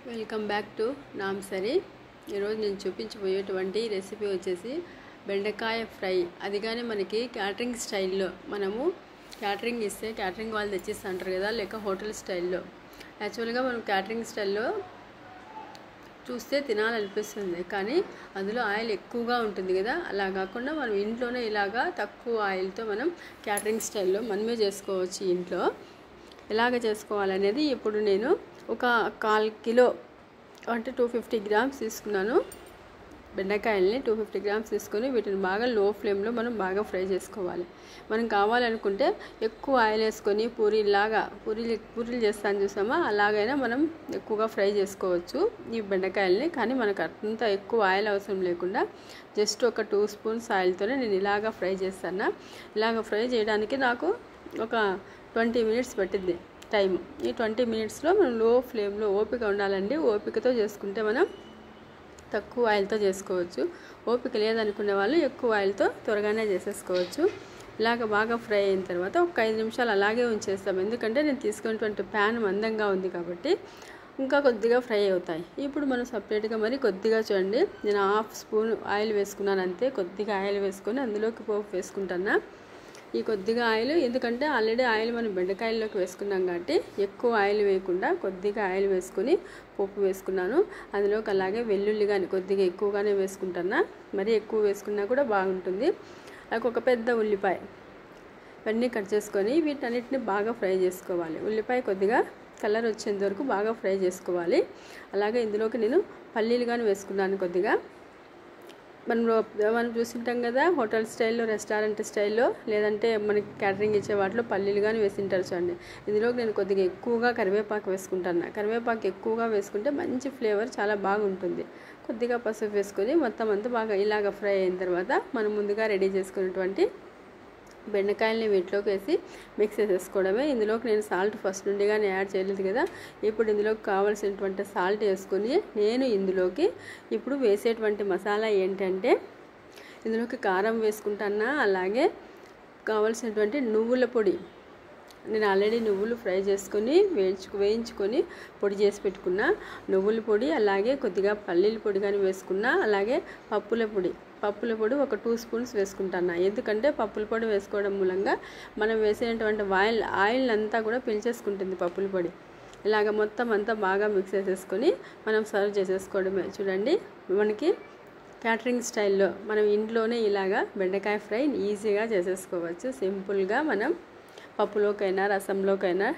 Welcome back to నాంసరి. ఈరోజు నేను చూపించబోయేటువంటి recipe వచ్చేసి బెండకాయ ఫ్రై. అది కానీ మనకి క్యాటరింగ్ స్టైల్లో మనము క్యాటరింగ్ ఇస్తే క్యాటరింగ్ వాళ్ళు తెచ్చిస్తూ అంటారు కదా, లేక హోటల్ స్టైల్లో. యాక్చువల్గా మనం క్యాటరింగ్ స్టైల్లో చూస్తే తినాలనిపిస్తుంది, కానీ అందులో ఆయిల్ ఎక్కువగా ఉంటుంది కదా. అలా కాకుండా మనం ఇంట్లోనే ఇలాగా తక్కువ ఆయిల్తో మనం క్యాటరింగ్ స్టైల్లో మనమే చేసుకోవచ్చు. ఇంట్లో ఎలాగ చేసుకోవాలనేది ఇప్పుడు నేను ఒక 1/4 కిలో అంటే 250 గ్రామ్స్ తీసుకున్నాను. బెండకాయల్ని 250 గ్రామ్స్ తీసుకొని వీటిని బాగా లో ఫ్లేమ్లో మనం బాగా ఫ్రై చేసుకోవాలి. మనం కావాలనుకుంటే ఎక్కువ ఆయిల్ వేసుకొని పూరీలు చేస్తాను చూసామా, అలాగైనా మనం ఎక్కువగా ఫ్రై చేసుకోవచ్చు ఈ బెండకాయల్ని. కానీ మనకు అంత ఎక్కువ ఆయిల్ అవసరం లేకుండా జస్ట్ ఒక 2 స్పూన్స్ ఆయిల్తోనే నేను ఇలాగ ఫ్రై చేస్తాను. ఇలాగ ఫ్రై చేయడానికి నాకు ఒక 20 మినిట్స్ పట్టింది టైం. ఈ 20 మినిట్స్లో మనం లో ఫ్లేమ్లో ఓపిక ఉండాలండి. ఓపికతో చేసుకుంటే మనం తక్కువ ఆయిల్తో చేసుకోవచ్చు. ఓపిక లేదనుకునే వాళ్ళు ఎక్కువ ఆయిల్తో త్వరగానే చేసేసుకోవచ్చు. ఇలాగ బాగా ఫ్రై అయిన తర్వాత ఒక 5 నిమిషాలు అలాగే ఉంచేస్తాం, ఎందుకంటే నేను తీసుకున్నటువంటి ప్యాన్ మందంగా ఉంది కాబట్టి ఇంకా కొద్దిగా ఫ్రై అవుతాయి. ఇప్పుడు మనం సపరేట్గా మరి కొద్దిగా చూడండి, నేను 1/2 స్పూన్ ఆయిల్ వేసుకున్నాను అంతే. కొద్దిగా ఆయిల్ వేసుకొని అందులోకి పోపు వేసుకుంటాను. ఈ కొద్దిగా ఆయిల్, ఎందుకంటే ఆల్రెడీ ఆయిల్ మనం బెండకాయల్లోకి వేసుకున్నాం కాబట్టి ఎక్కువ ఆయిల్ వేయకుండా కొద్దిగా ఆయిల్ వేసుకొని పోపు వేసుకున్నాను. అందులోకి అలాగే వెల్లుల్లి కానీ కొద్దిగా ఎక్కువగానే వేసుకుంటున్నా, మరీ ఎక్కువ వేసుకున్నా కూడా బాగుంటుంది. నాకు ఒక పెద్ద ఉల్లిపాయ ఇవన్నీ కట్ చేసుకొని వీటన్నిటిని బాగా ఫ్రై చేసుకోవాలి. ఉల్లిపాయ కొద్దిగా కలర్ వచ్చేంత వరకు బాగా ఫ్రై చేసుకోవాలి. అలాగే ఇందులోకి నేను పల్లీలు కానీ వేసుకున్నాను కొద్దిగా. మనం చూసింటాం కదా హోటల్ స్టైల్లో, రెస్టారెంట్ స్టైల్లో, లేదంటే మనకి క్యాటరింగ్ ఇచ్చే వాటిలో పల్లీలు కానీ వేసింటారు చూడండి. ఇందులోకి నేను కొద్దిగా ఎక్కువగా కరివేపాకు వేసుకుంటాను. కరివేపాకు ఎక్కువగా వేసుకుంటే మంచి ఫ్లేవర్ చాలా బాగుంటుంది. కొద్దిగా పసుపు వేసుకొని మొత్తం అంతా బాగా ఇలాగ ఫ్రై అయిన తర్వాత మనం ముందుగా రెడీ చేసుకున్నటువంటి బెండకాయలని వీటిలోకి వేసి మిక్స్ చేసేసుకోవడమే. ఇందులోకి నేను సాల్ట్ ఫస్ట్ నుండిగానే యాడ్ చేయలేదు కదా. ఇప్పుడు ఇందులోకి కావాల్సినటువంటి సాల్ట్ వేసుకొని నేను ఇందులోకి ఇప్పుడు వేసేటువంటి మసాలా ఏంటంటే ఇందులోకి కారం వేసుకుంటాను. అలాగే కావాల్సినటువంటి నువ్వుల పొడి, నేను ఆల్రెడీ నువ్వులు ఫ్రై చేసుకొని వేయించుకొని పొడి చేసి పెట్టుకున్న నువ్వుల పొడి, అలాగే కొద్దిగా పల్లీల పొడి కానీ వేసుకున్నా. అలాగే పప్పుల పొడి ఒక 2 స్పూన్స్ వేసుకుంటాను. ఎందుకంటే పప్పుల పొడి వేసుకోవడం మూలంగా మనం వేసేటువంటి ఆయిల్ అంతా కూడా పీల్చేసుకుంటుంది పప్పుల పొడి. ఇలాగ మొత్తం అంతా బాగా మిక్స్ చేసేసుకొని మనం సర్వ్ చేసేసుకోవడమే. చూడండి, మనకి క్యాటరింగ్ స్టైల్లో మనం ఇంట్లోనే ఇలాగా బెండకాయ ఫ్రై ఈజీగా చేసేసుకోవచ్చు. సింపుల్గా మనం పప్పులోకైనా రసంలోకైనా